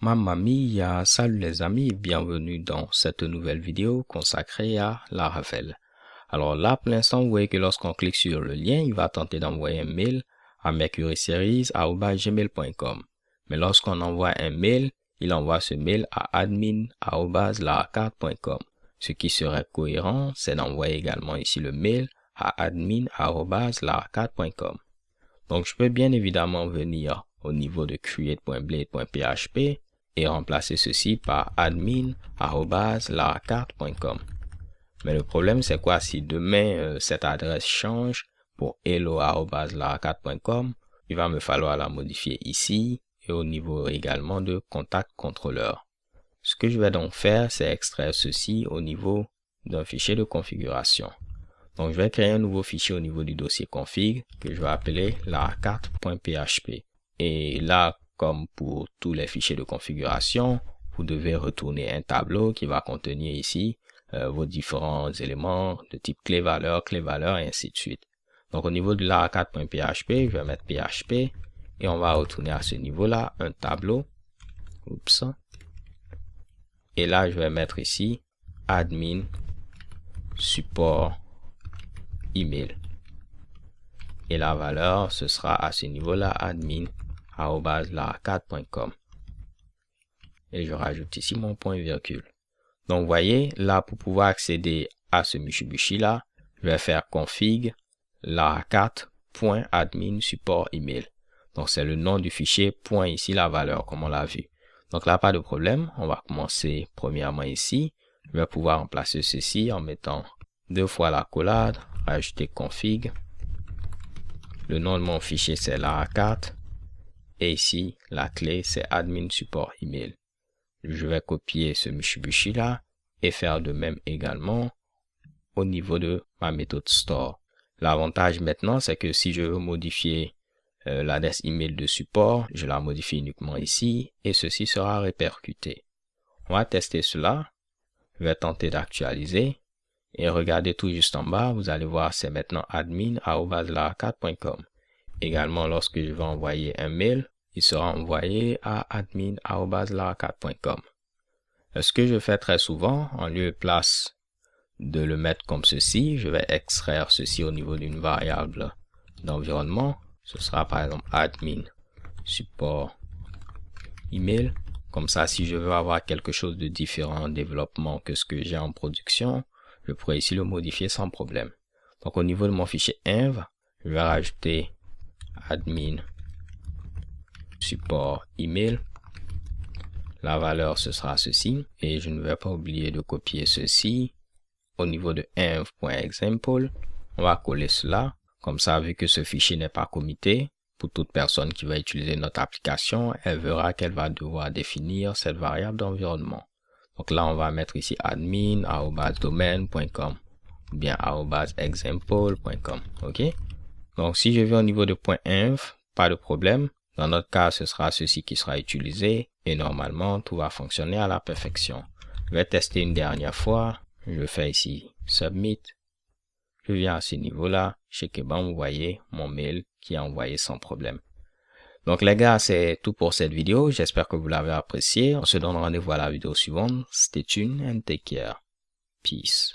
Mamma mia, salut les amis, bienvenue dans cette nouvelle vidéo consacrée à Laravel. Alors là, pour l'instant, vous voyez que lorsqu'on clique sur le lien, il va tenter d'envoyer un mail à mercuryseries@gmail.com. Mais lorsqu'on envoie un mail, il envoie ce mail à admin@laracarte.com. Ce qui serait cohérent, c'est d'envoyer également ici le mail à admin@laracarte.com. Donc, je peux bien évidemment venir au niveau de create.blade.php et remplacer ceci par admin@laracarte.com. Mais le problème, c'est quoi? Si demain, cette adresse change pour hello@laracarte.com, il va me falloir la modifier ici et au niveau également de contact contrôleur. Ce que je vais donc faire, c'est extraire ceci au niveau d'un fichier de configuration. Donc, je vais créer un nouveau fichier au niveau du dossier config que je vais appeler laracarte.php. Et là, comme pour tous les fichiers de configuration, vous devez retourner un tableau qui va contenir ici vos différents éléments de type clé-valeur, et ainsi de suite. Donc, au niveau de laracarte.php, je vais mettre PHP et on va retourner à ce niveau-là un tableau. Oups. Et là, je vais mettre ici admin support email. Et la valeur, ce sera à ce niveau-là, admin@laracarte.com. Et je rajoute ici mon point virgule. Donc, vous voyez, là, pour pouvoir accéder à ce Mitsubishi-là, je vais faire config laracarte.admin support email. Donc, c'est le nom du fichier, point ici la valeur, comme on l'a vu. Donc là, pas de problème. On va commencer premièrement ici. Je vais pouvoir remplacer ceci en mettant 2 fois l'accolade, rajouter config. Le nom de mon fichier, c'est laracarte. Et ici, la clé, c'est admin support email. Je vais copier ce Mitsubishi là et faire de même également au niveau de ma méthode store. L'avantage maintenant, c'est que si je veux modifier l'adresse email de support, je la modifie uniquement ici et ceci sera répercuté. On va tester cela. Je vais tenter d'actualiser et regardez tout juste en bas, vous allez voir c'est maintenant admin@laracarte.com. Également, lorsque je vais envoyer un mail, il sera envoyé à admin@laracarte.com. Ce que je fais très souvent, en lieu et place de le mettre comme ceci, je vais extraire ceci au niveau d'une variable d'environnement. Ce sera par exemple admin support email. Comme ça, si je veux avoir quelque chose de différent en développement que ce que j'ai en production, je pourrais ici le modifier sans problème. Donc, au niveau de mon fichier env, je vais rajouter admin support email. La valeur, ce sera ceci. Et je ne vais pas oublier de copier ceci. Au niveau de env.example, on va coller cela. Comme ça, vu que ce fichier n'est pas commité, pour toute personne qui va utiliser notre application, elle verra qu'elle va devoir définir cette variable d'environnement. Donc là, on va mettre ici admin@domaine.com ou bien @example.com. OK? Donc, si je vais au niveau de .env, pas de problème. Dans notre cas, ce sera ceci qui sera utilisé et normalement, tout va fonctionner à la perfection. Je vais tester une dernière fois. Je fais ici Submit. Je viens à ce niveau-là. Chez Keban, vous voyez mon mail qui est envoyé sans problème. Donc les gars, c'est tout pour cette vidéo. J'espère que vous l'avez apprécié. On se donne rendez-vous à la vidéo suivante. Stay tuned and take care. Peace.